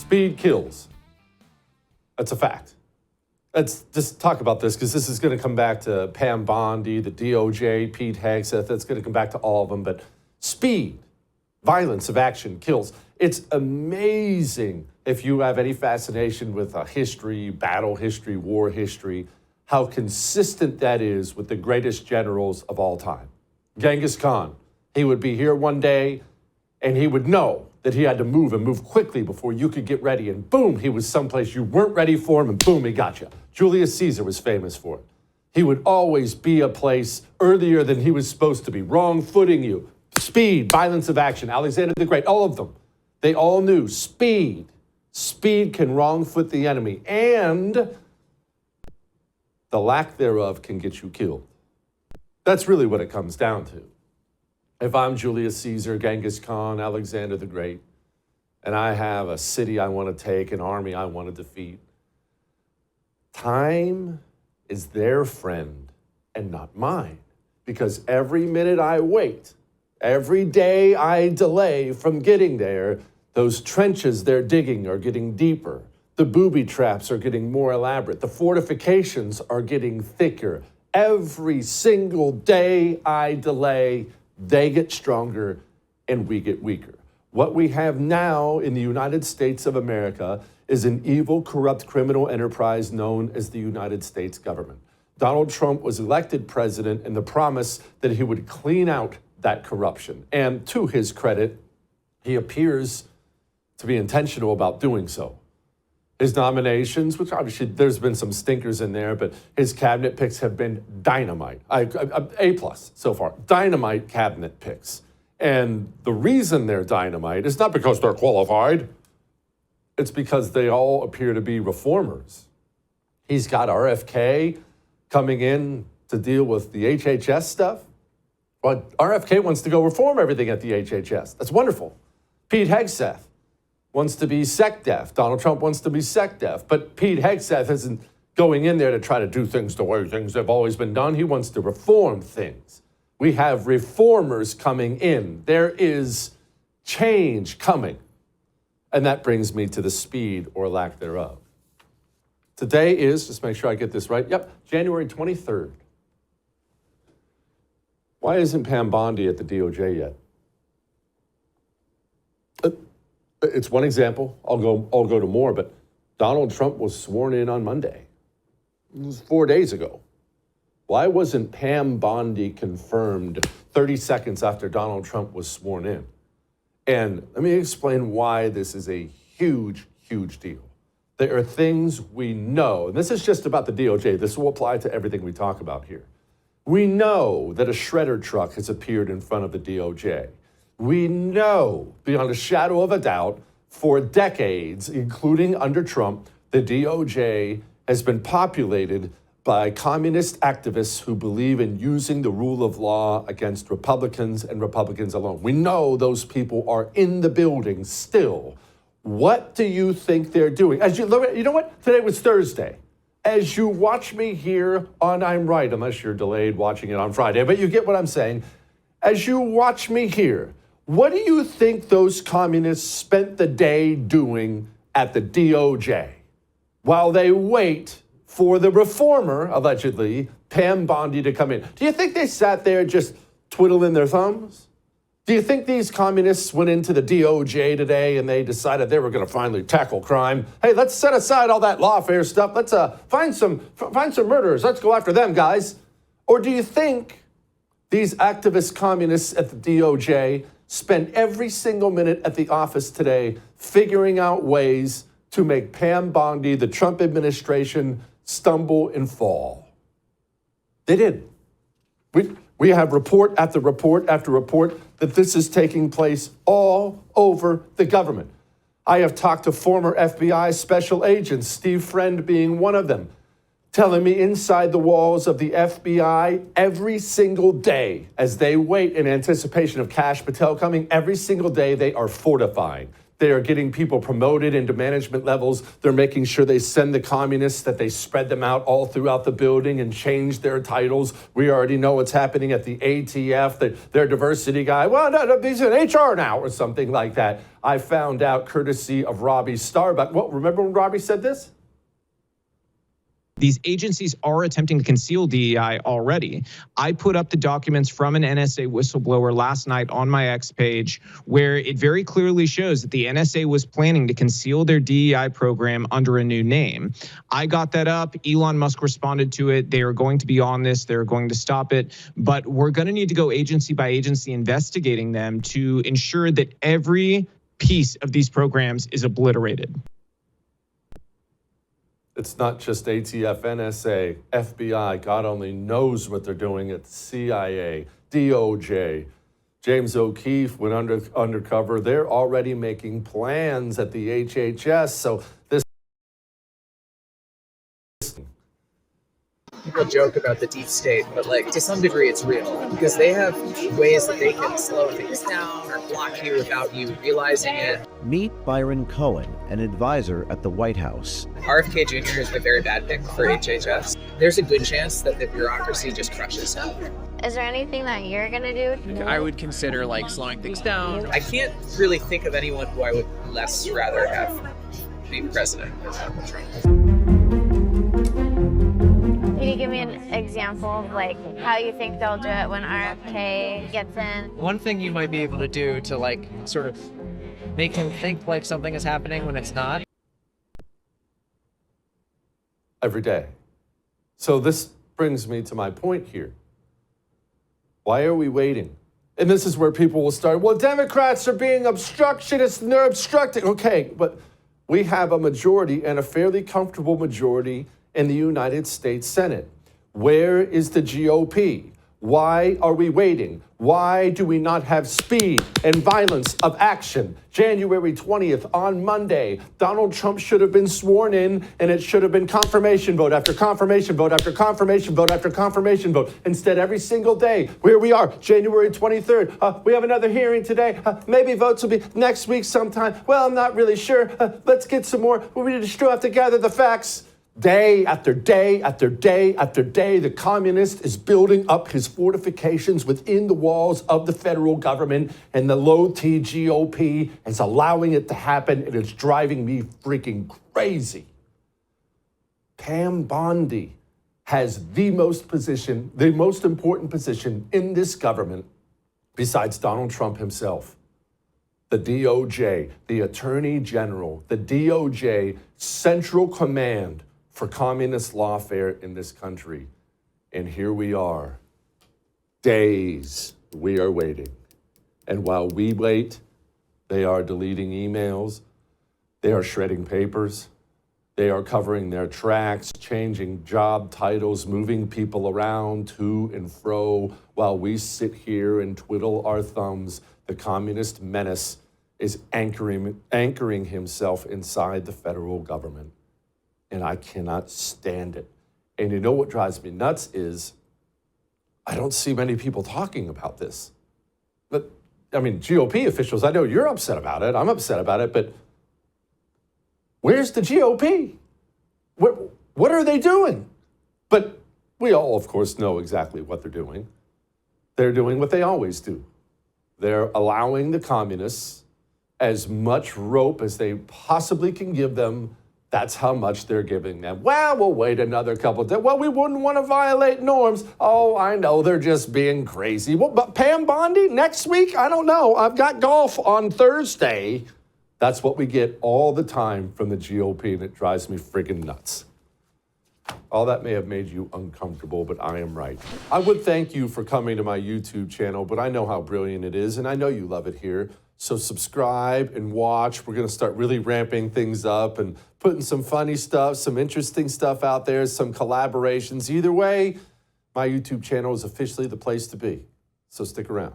Speed kills. That's a fact. Let's just talk about this because this is going to come back to Pam Bondi, the DOJ, Pete Hegseth. That's going to come back to all of them. But speed, violence of action kills. It's amazing if you have any fascination with history, battle history, war history, how consistent that is with the greatest generals of all time. Genghis Khan, he would be here one day and he would know that he had to move and move quickly before you could get ready. And boom, he was someplace you weren't ready for him and boom, he got you. Julius Caesar was famous for it. He would always be a place earlier than he was supposed to be, wrong-footing you. Speed, violence of action, Alexander the Great, all of them. They all knew speed. Speed can wrong-foot the enemy, and the lack thereof can get you killed. That's really what it comes down to. If I'm Julius Caesar, Genghis Khan, Alexander the Great, and I have a city I want to take, an army I want to defeat, time is their friend and not mine. Because every minute I wait, every day I delay from getting there, those trenches they're digging are getting deeper. The booby traps are getting more elaborate. The fortifications are getting thicker. Every single day I delay, they get stronger and we get weaker. What we have now in the United States of America is an evil, corrupt criminal enterprise known as the United States government. Donald Trump was elected president in the promise that he would clean out that corruption. And to his credit, he appears to be intentional about doing so. His nominations, which obviously there's been some stinkers in there, but his cabinet picks have been dynamite. A+ so far, dynamite cabinet picks. And the reason they're dynamite is not because they're qualified. It's because they all appear to be reformers. He's got RFK coming in to deal with the HHS stuff. But RFK wants to go reform everything at the HHS. That's wonderful. Pete Hegseth wants to be SecDef. Donald Trump wants to be SecDef. But Pete Hegseth isn't going in there to try to do things the way things have always been done. He wants to reform things. We have reformers coming in. There is change coming. And that brings me to the speed or lack thereof. Today is, just make sure I get this right, January 23rd. Why isn't Pam Bondi at the DOJ yet? It's one example. I'll go to more, but Donald Trump was sworn in on Monday. It was 4 days ago. Why wasn't Pam Bondi confirmed 30 seconds after Donald Trump was sworn in? And let me explain why this is a huge, huge deal. There are things we know, and this is just about the DOJ. This will apply to everything we talk about here. We know that a shredder truck has appeared in front of the DOJ. We know, beyond a shadow of a doubt, for decades, including under Trump, the DOJ has been populated by communist activists who believe in using the rule of law against Republicans and Republicans alone. We know those people are in the building still. What do you think they're doing? You know what? Today was Thursday. As you watch me here on I'm Right, unless you're delayed watching it on Friday, but you get what I'm saying. As you watch me here, what do you think those communists spent the day doing at the DOJ while they wait for the reformer, allegedly, Pam Bondi, to come in? Do you think they sat there just twiddling their thumbs? Do you think these communists went into the DOJ today and they decided they were going to finally tackle crime? Hey, let's set aside all that lawfare stuff. Let's find some murderers. Let's go after them, guys. Or do you think these activist communists at the DOJ spent every single minute at the office today figuring out ways to make Pam Bondi, the Trump administration, stumble and fall? They did. We have report after report after report that this is taking place all over the government. I have talked to former FBI special agents, Steve Friend being one of them, telling me inside the walls of the FBI every single day as they wait in anticipation of Kash Patel coming, every single day they are fortifying. They are getting people promoted into management levels. They're making sure they send the communists, that they spread them out all throughout the building and change their titles. We already know what's happening at the ATF, their diversity guy. Well, no, he's in HR now or something like that. I found out courtesy of Robbie Starbuck. Well, remember when Robbie said this? These agencies are attempting to conceal DEI already. I put up the documents from an NSA whistleblower last night on my X page, where it very clearly shows that the NSA was planning to conceal their DEI program under a new name. I got that up. Elon Musk responded to it. They are going to be on this. They're going to stop it. But we're going to need to go agency by agency investigating them to ensure that every piece of these programs is obliterated. It's not just ATF, NSA, FBI, God only knows what they're doing at the CIA, DOJ. James O'Keefe went undercover. They're already making plans at the HHS. So this... People joke about the deep state, but like to some degree it's real because they have ways that they can slow things down or block you without you realizing it. Meet Byron Cohen, an advisor at the White House. RFK Jr. is a very bad pick for HHS. There's a good chance that the bureaucracy just crushes him. Is there anything that you're gonna do? I would consider like slowing things down. I can't really think of anyone who I would less rather have be president. Can you give me an example of like how you think they'll do it when RFK gets in? One thing you might be able to do to like sort of make him think like something is happening when it's not. Every day. So this brings me to my point here. Why are we waiting? And this is where people will start, well, Democrats are being obstructionists and they're obstructing. Okay, but we have a majority and a fairly comfortable majority in the United States Senate. Where is the GOP? Why are we waiting? Why do we not have speed and violence of action? January 20th, on Monday, Donald Trump should have been sworn in, and it should have been confirmation vote after confirmation vote after confirmation vote after confirmation vote. Instead, every single day, where we are, January 23rd, we have another hearing today. Maybe votes will be next week sometime. Well, I'm not really sure. Let's get some more. We still have to gather the facts. Day after day after day after day, the communist is building up his fortifications within the walls of the federal government, and the low-T GOP is allowing it to happen, and it's driving me freaking crazy. Pam Bondi has the most important position in this government besides Donald Trump himself. The DOJ, the Attorney General, the DOJ Central Command for communist lawfare in this country. And here we are, days we are waiting. And while we wait, they are deleting emails, they are shredding papers, they are covering their tracks, changing job titles, moving people around to and fro. While we sit here and twiddle our thumbs, the communist menace is anchoring himself inside the federal government. And I cannot stand it. And you know what drives me nuts is I don't see many people talking about this. But, I mean, GOP officials, I know you're upset about it. I'm upset about it. But where's the GOP? What are they doing? But we all, of course, know exactly what they're doing. They're doing what they always do. They're allowing the communists as much rope as they possibly can give them. That's how much they're giving them. Well, we'll wait another couple of days. Well, we wouldn't want to violate norms. Oh, I know, they're just being crazy. Well, but Pam Bondi, next week? I don't know. I've got golf on Thursday. That's what we get all the time from the GOP, and it drives me friggin' nuts. All that may have made you uncomfortable, but I am right. I would thank you for coming to my YouTube channel, but I know how brilliant it is, and I know you love it here. So subscribe and watch. We're going to start really ramping things up and putting some funny stuff, some interesting stuff out there, some collaborations. Either way, my YouTube channel is officially the place to be. So stick around.